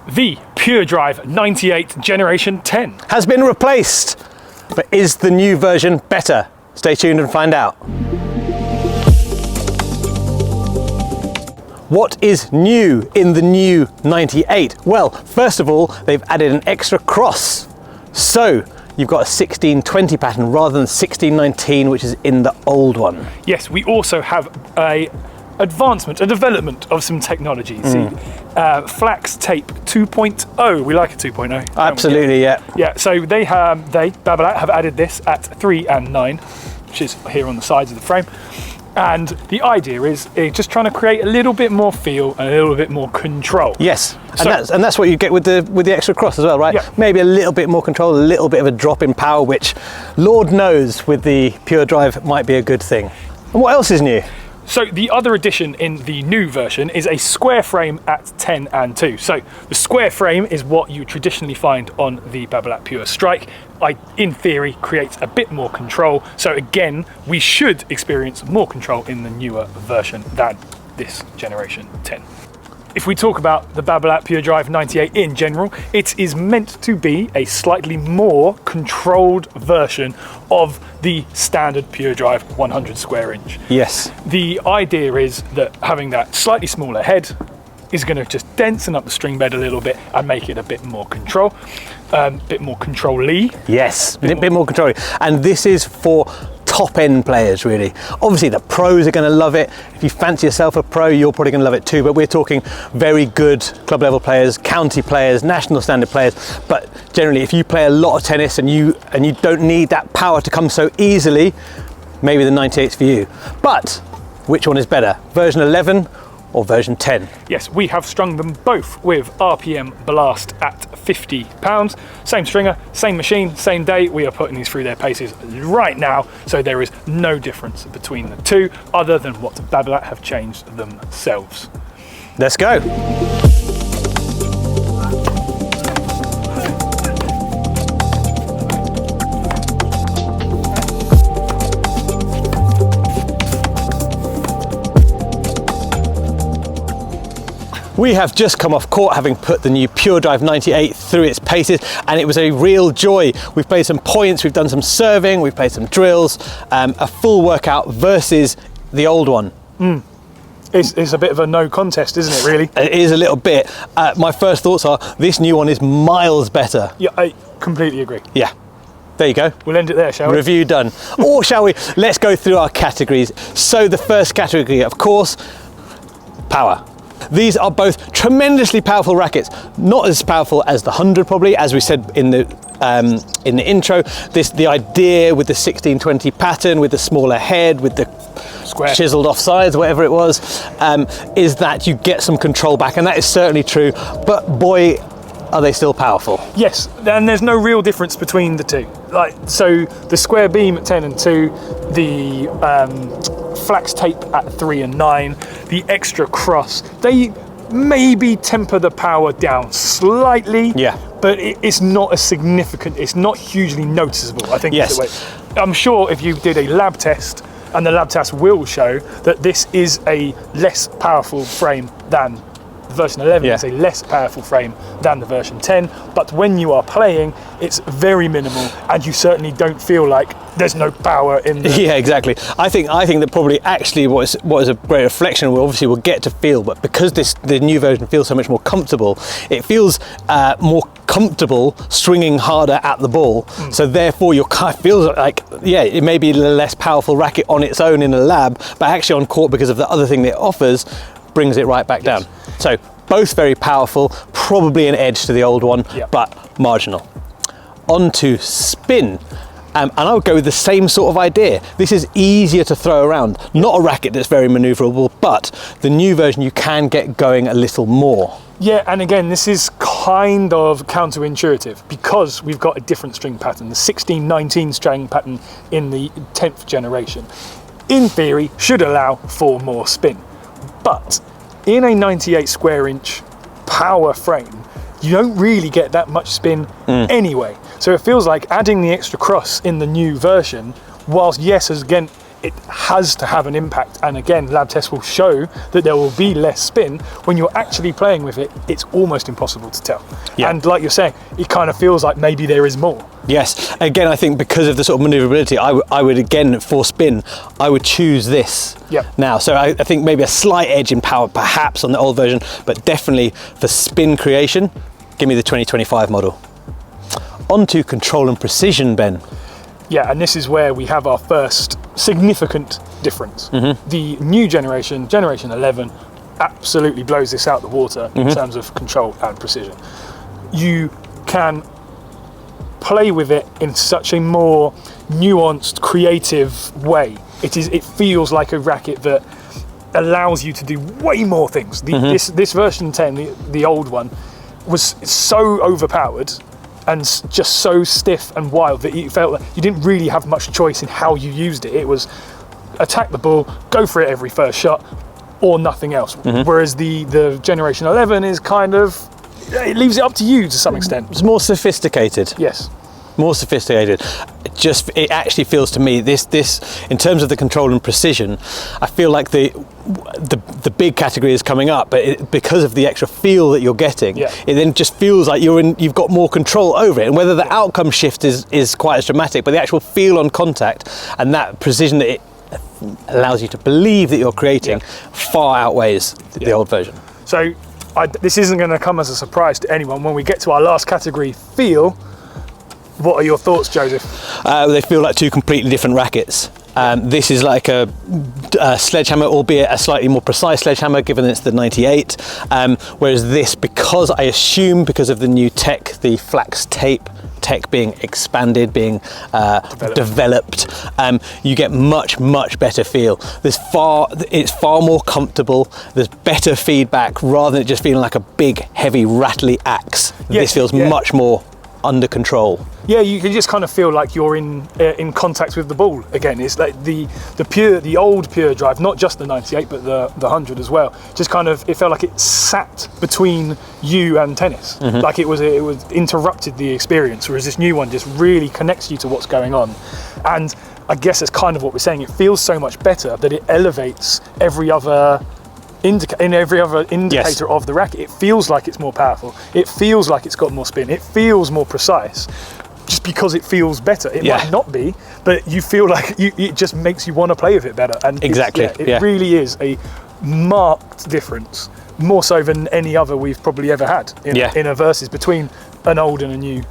The Pure Drive 98 Generation 10 has been replaced. But is the new version better? Stay tuned and find out. What is new in the new 98? Well, first of all, they've added an extra cross. So you've got a 1620 pattern rather than 1619, which is in the old one. Yes, we also have a development of some technology. See, flax tape 2.0. We like a 2.0. Absolutely, yeah. Yeah, so Babolat have added this at 3 and 9, which is here on the sides of the frame. And the idea is just trying to create a little bit more feel and a little bit more control. Yes, and that's what you get with the extra cross as well, right? Yeah. Maybe a little bit more control, a little bit of a drop in power, which Lord knows with the Pure Drive might be a good thing. And what else is new? So the other addition in the new version is a square frame at 10 and 2. So the square frame is what you traditionally find on the Babolat Pure Strike. In theory, creates a bit more control. So again, we should experience more control in the newer version than this Generation 10. If we talk about the Babolat Pure Drive 98 in general, it is meant to be a slightly more controlled version of the standard Pure Drive 100 square inch. Yes. The idea is that having that slightly smaller head is going to just densen up the string bed a little bit and make it a bit more bit more control-y. Yes, a bit more control. And this is for top end players, really. Obviously the pros are going to love it. If you fancy yourself a pro, you're probably going to love it too, but we're talking very good club level players, county players, national standard players. But generally, if you play a lot of tennis and you don't need that power to come so easily, maybe the 98's for you. But which one is better, version 11 or version 10? Yes, we have strung them both with RPM Blast at £50. Same stringer, same machine, same day. We are putting these through their paces right now, so there is no difference between the two other than what Babolat have changed themselves. Let's go. We have just come off court having put the new Pure Drive 98 through its paces, and it was a real joy. We've played some points, we've done some serving, we've played some drills, a full workout versus the old one. It's a bit of a no contest, isn't it, really? It is a little bit. My first thoughts are this new one is miles better. Yeah, I completely agree. Yeah. There you go. We'll end it there, shall we? Review done. Or shall we? Let's go through our categories. So the first category, of course, power. These are both tremendously powerful rackets, not as powerful as the 100 probably, as we said in the intro. The idea with the 1620 pattern, with the smaller head, with the square chiseled off sides, whatever it was, is that you get some control back, and that is certainly true. But boy, are they still powerful? Yes, and there's no real difference between the two. So the square beam at 10 and 2, the flax tape at 3 and 9, the extra cross, they maybe temper the power down slightly, yeah, but it's not as significant, it's not hugely noticeable, I think. Yes. I'm sure if you did a lab test, and the lab test will show that this is a less powerful frame than the version 11, is a less powerful frame than the version 10, but when you are playing, it's very minimal, and you certainly don't feel like there's no power in the... Yeah, exactly. I think that probably actually what is a great reflection, obviously we'll get to feel, but because the new version feels so much more comfortable, it feels more comfortable swinging harder at the ball. So therefore your kind of feels like, yeah, it may be a less powerful racket on its own in a lab, but actually on court, because of the other thing that it offers, brings it right back down. So both very powerful, probably an edge to the old one, but marginal. On to spin. And I would go with the same sort of idea. This is easier to throw around. Not a racket that's very maneuverable, but the new version you can get going a little more. Yeah, and again, this is kind of counterintuitive because we've got a different string pattern, the 1619 string pattern in the 10th generation. In theory, should allow for more spin. But in a 98 square inch power frame, you don't really get that much spin anyway. So it feels like adding the extra cross in the new version, whilst yes, again, it has to have an impact. And again, lab tests will show that there will be less spin. When you're actually playing with it, it's almost impossible to tell. Yeah. And like you're saying, it kind of feels like maybe there is more. Yes, again, I think because of the sort of manoeuvrability, I would again, for spin, I would choose this now. So I think maybe a slight edge in power perhaps on the old version, but definitely for spin creation, give me the 2025 model. On to control and precision, Ben. Yeah, and this is where we have our first significant difference. The new generation 11, absolutely blows this out the water in terms of control and precision. You can play with it in such a more nuanced, creative way. It feels like a racket that allows you to do way more things. This version 10, the old one, was so overpowered and just so stiff and wild that you felt like you didn't really have much choice in how you used it. It was attack the ball, go for it every first shot, or nothing else. Whereas the Generation 11 is kind of, it leaves it up to you to some extent. It's more sophisticated. Yes. More sophisticated. It actually feels to me, this in terms of the control and precision, I feel like the big category is coming up, but because of the extra feel that you're getting, it then just feels like you've got more control over it. And whether the outcome shift is quite as dramatic, but the actual feel on contact and that precision that it allows you to believe that you're creating far outweighs the old version. So this isn't going to come as a surprise to anyone. When we get to our last category, feel, what are your thoughts, Joseph? They feel like two completely different rackets. This is like a sledgehammer, albeit a slightly more precise sledgehammer, given it's the 98. Whereas this, because I assume because of the new tech, the flax tape tech being expanded, being developed, you get much better feel. It's far more comfortable. There's better feedback rather than it just feeling like a big, heavy, rattly axe. This feels much more under control. Yeah, you can just kind of feel like you're in contact with the ball again. It's like the old pure drive, not just the 98 but the 100 as well. Just kind of, it felt like it sat between you and tennis. Like it was interrupted the experience, whereas this new one just really connects you to what's going on. And I guess that's kind of what we're saying. It feels so much better that it elevates every other indicator of the racket. It feels like it's more powerful. It feels like it's got more spin. It feels more precise. Just because it feels better. It might not be, but you feel like it just makes you want to play with it better. And it really is a marked difference, more so than any other we've probably ever had in a versus between an old and a new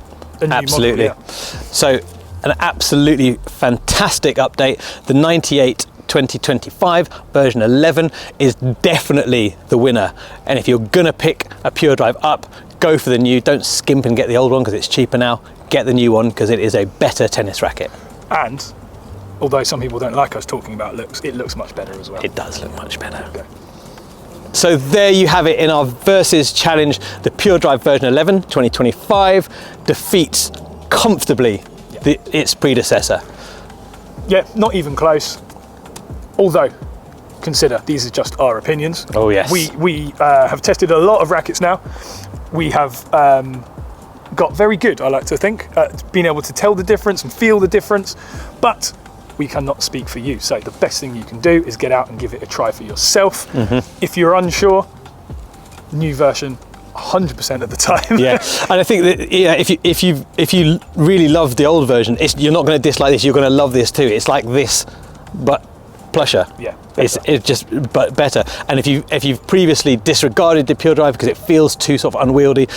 absolutely model. So an absolutely fantastic update. The 98 2025 version 11 is definitely the winner, and if you're gonna pick a pure drive up, go for the new. Don't skimp and get the old one because it's cheaper now. Get the new one because it is a better tennis racket. And although some people don't like us talking about looks, it looks much better as well. It does look much better. Okay. So there you have it in our Versus Challenge. The Pure Drive version 11 2025 defeats comfortably its predecessor. Yeah, not even close. Although, consider these are just our opinions. Oh yes. We have tested a lot of rackets now. We have got very good, I like to think, at being able to tell the difference and feel the difference, but we cannot speak for you. So the best thing you can do is get out and give it a try for yourself. If you're unsure, new version 100% of the time. Yeah, and I think that if you really love the old version, you're not going to dislike this. You're going to love this too. It's like this, but plusher. Yeah, it's just but better. And if you've previously disregarded the Pure Drive because it feels too sort of unwieldy,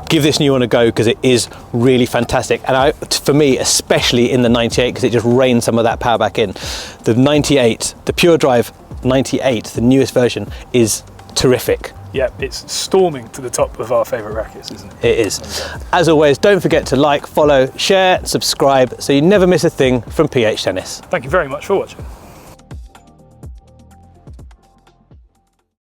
give this new one a go because it is really fantastic. And for me, especially in the 98, because it just rained some of that power back in. The 98, the Pure Drive 98, the newest version, is terrific. Yeah, it's storming to the top of our favourite rackets, isn't it? It is. As always, don't forget to like, follow, share, subscribe so you never miss a thing from PH Tennis. Thank you very much for watching.